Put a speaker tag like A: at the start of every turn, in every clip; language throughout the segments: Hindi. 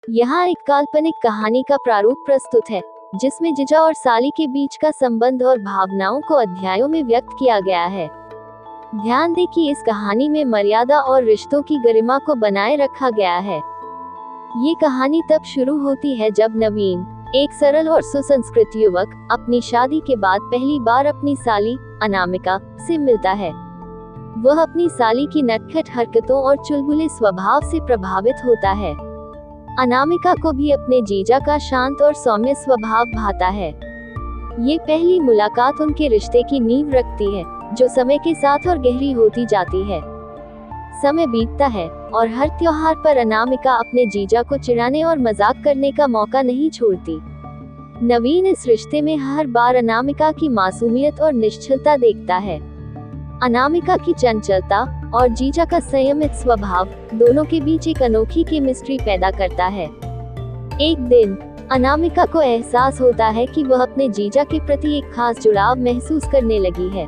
A: यहाँ एक काल्पनिक कहानी का प्रारूप प्रस्तुत है, जिसमें जीजा और साली के बीच का संबंध और भावनाओं को अध्यायों में व्यक्त किया गया है। ध्यान दें कि इस कहानी में मर्यादा और रिश्तों की गरिमा को बनाए रखा गया है। ये कहानी तब शुरू होती है जब नवीन, एक सरल और सुसंस्कृत युवक, अपनी शादी के बाद पहली बार अपनी साली, अनामिका, से मिलता है। वह अपनी साली की नटखट हरकतों और चुलबुले स्वभाव से प्रभावित होता है। अनामिका को भी अपने जीजा का शांत और सौम्य स्वभाव भाता है। ये पहली मुलाकात उनके रिश्ते की नींव रखती है, जो समय के साथ और गहरी होती जाती है। समय बीतता है और हर त्योहार पर अनामिका अपने जीजा को चिढ़ाने और मजाक करने का मौका नहीं छोड़ती। नवीन इस रिश्ते में हर बार अनामिका की मासूमियत और निश्चलता देखता है। अनामिका की चंचलता और जीजा का संयमित स्वभाव दोनों के बीच एक अनोखी केमिस्ट्री पैदा करता है। एक दिन अनामिका को एहसास होता है कि वह अपने जीजा के प्रति एक खास जुड़ाव महसूस करने लगी है,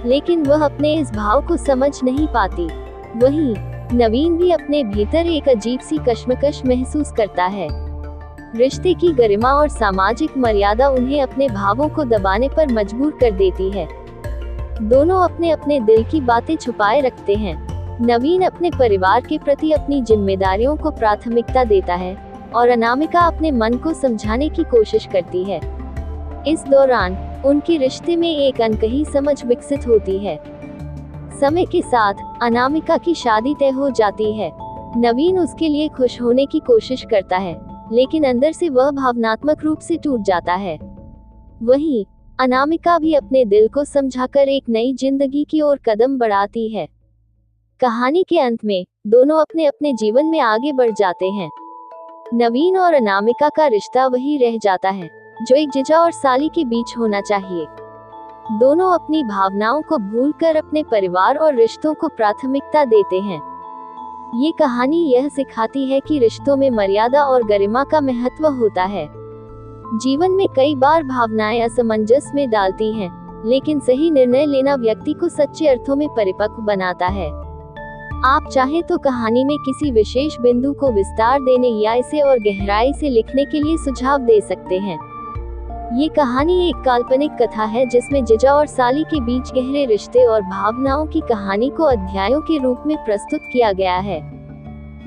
A: लेकिन वह अपने इस भाव को समझ नहीं पाती। वहीं नवीन भी अपने भीतर एक अजीब सी कश्मकश महसूस करता है। रिश्ते की गरिमा और सामाजिक मर्यादा उन्हें अपने भावों को दबाने पर मजबूर कर देती है। दोनों अपने अपने दिल की बातें छुपाए रखते हैं। नवीन अपने परिवार के प्रति अपनी जिम्मेदारियों को प्राथमिकता देता है और अनामिका अपने मन को समझाने की कोशिश करती है। इस दौरान उनके रिश्ते में एक अनकही समझ विकसित होती है। समय के साथ अनामिका की शादी तय हो जाती है। नवीन उसके लिए खुश होने की कोशिश करता है, लेकिन अंदर से वह भावनात्मक रूप से टूट जाता है। वहीं अनामिका भी अपने दिल को समझाकर एक नई जिंदगी की ओर कदम बढ़ाती है। कहानी के अंत में दोनों अपने अपने जीवन में आगे बढ़ जाते हैं। नवीन और अनामिका का रिश्ता वही रह जाता है, जो एक जीजा और साली के बीच होना चाहिए। दोनों अपनी भावनाओं को भूलकर अपने परिवार और रिश्तों को प्राथमिकता देते हैं। ये कहानी यह सिखाती है कि रिश्तों में मर्यादा और गरिमा का महत्व होता है। जीवन में कई बार भावनाएं असमंजस में डालती हैं, लेकिन सही निर्णय लेना व्यक्ति को सच्चे अर्थों में परिपक्व बनाता है। आप चाहें तो कहानी में किसी विशेष बिंदु को विस्तार देने या इसे और गहराई से लिखने के लिए सुझाव दे सकते हैं। ये कहानी एक काल्पनिक कथा है जिसमें जीजा और साली के बीच गहरे रिश्ते और भावनाओं की कहानी को अध्यायों के रूप में प्रस्तुत किया गया है।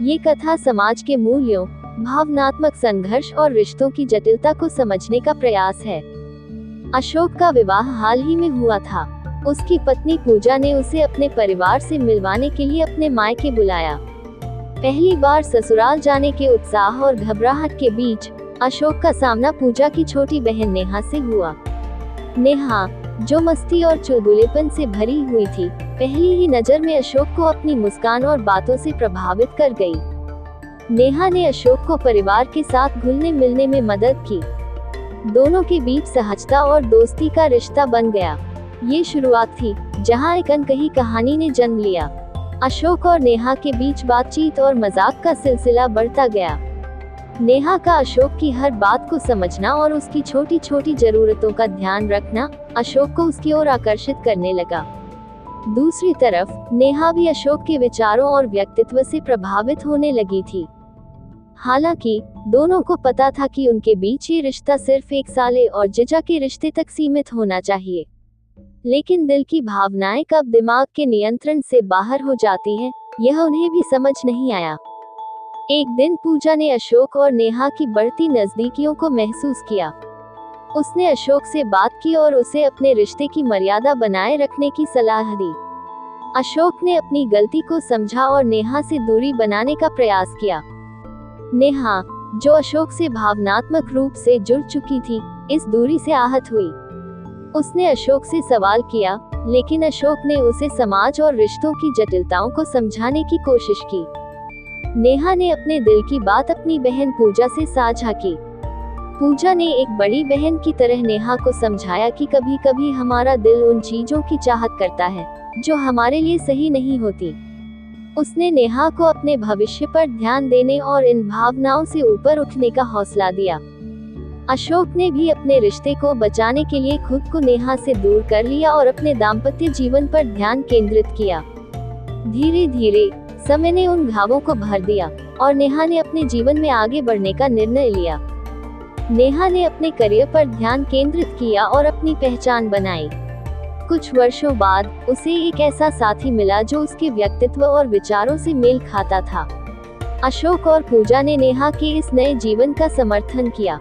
A: ये कथा समाज के मूल्यों, भावनात्मक संघर्ष और रिश्तों की जटिलता को समझने का प्रयास है। अशोक का विवाह हाल ही में हुआ था। उसकी पत्नी पूजा ने उसे अपने परिवार से मिलवाने के लिए अपने मायके बुलाया। पहली बार ससुराल जाने के उत्साह और घबराहट के बीच अशोक का सामना पूजा की छोटी बहन नेहा से हुआ। नेहा, जो मस्ती और चुलबुलेपन से भरी हुई थी, पहली ही नजर में अशोक को अपनी मुस्कान और बातों से प्रभावित कर गई। नेहा ने अशोक को परिवार के साथ घुलने मिलने में मदद की। दोनों के बीच सहजता और दोस्ती का रिश्ता बन गया। ये शुरुआत थी जहां एक अनकही कहानी ने जन्म लिया। अशोक और नेहा के बीच बातचीत और मजाक का सिलसिला बढ़ता गया। नेहा का अशोक की हर बात को समझना और उसकी छोटी छोटी जरूरतों का ध्यान रखना अशोक को उसकी ओर आकर्षित करने लगा। दूसरी तरफ नेहा भी अशोक के विचारों और व्यक्तित्व से प्रभावित होने लगी थी। हालांकि दोनों को पता था कि उनके बीच ये रिश्ता सिर्फ एक साले और जीजा के रिश्ते तक सीमित होना चाहिए, लेकिन दिल की भावनाएं कब दिमाग के नियंत्रण से बाहर हो जाती हैं, यह उन्हें भी समझ नहीं आया। एक दिन पूजा ने अशोक और नेहा की बढ़ती नजदीकियों को महसूस किया। उसने अशोक से बात की और उसे अपने रिश्ते की मर्यादा बनाए रखने की सलाह दी। अशोक ने अपनी गलती को समझा और नेहा से दूरी बनाने का प्रयास किया। नेहा, जो अशोक से भावनात्मक रूप से जुड़ चुकी थी, इस दूरी से आहत हुई। उसने अशोक से सवाल किया, लेकिन अशोक ने उसे समाज और रिश्तों की जटिलताओं को समझाने की कोशिश की। नेहा ने अपने दिल की बात अपनी बहन पूजा से साझा की। पूजा ने एक बड़ी बहन की तरह नेहा को समझाया कि कभी कभी हमारा दिल उन चीजों की चाहत करता है जो हमारे लिए सही नहीं होती। उसने नेहा को अपने भविष्य पर ध्यान देने और इन भावनाओं से ऊपर उठने का हौसला दिया। अशोक ने भी अपने रिश्ते को बचाने के लिए खुद को नेहा से दूर कर लिया और अपने दाम्पत्य जीवन पर ध्यान केंद्रित किया। धीरे धीरे समय ने उन घावों को भर दिया और नेहा ने अपने जीवन में आगे बढ़ने का निर्णय लिया। नेहा ने अपने करियर पर ध्यान केंद्रित किया और अपनी पहचान बनाई। कुछ वर्षों बाद उसे एक ऐसा साथी मिला जो उसके व्यक्तित्व और विचारों से मेल खाता था। अशोक और पूजा ने नेहा के इस नए जीवन का समर्थन किया।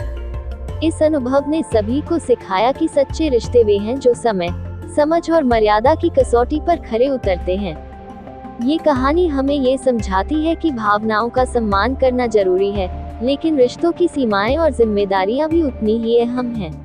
A: इस अनुभव ने सभी को सिखाया कि सच्चे रिश्ते वे हैं जो समय, समझ और मर्यादा की कसौटी पर खरे उतरते हैं। ये कहानी हमें ये समझाती है कि भावनाओं का सम्मान करना जरूरी है, लेकिन रिश्तों की सीमाएं और जिम्मेदारियां भी उतनी ही अहम हैं।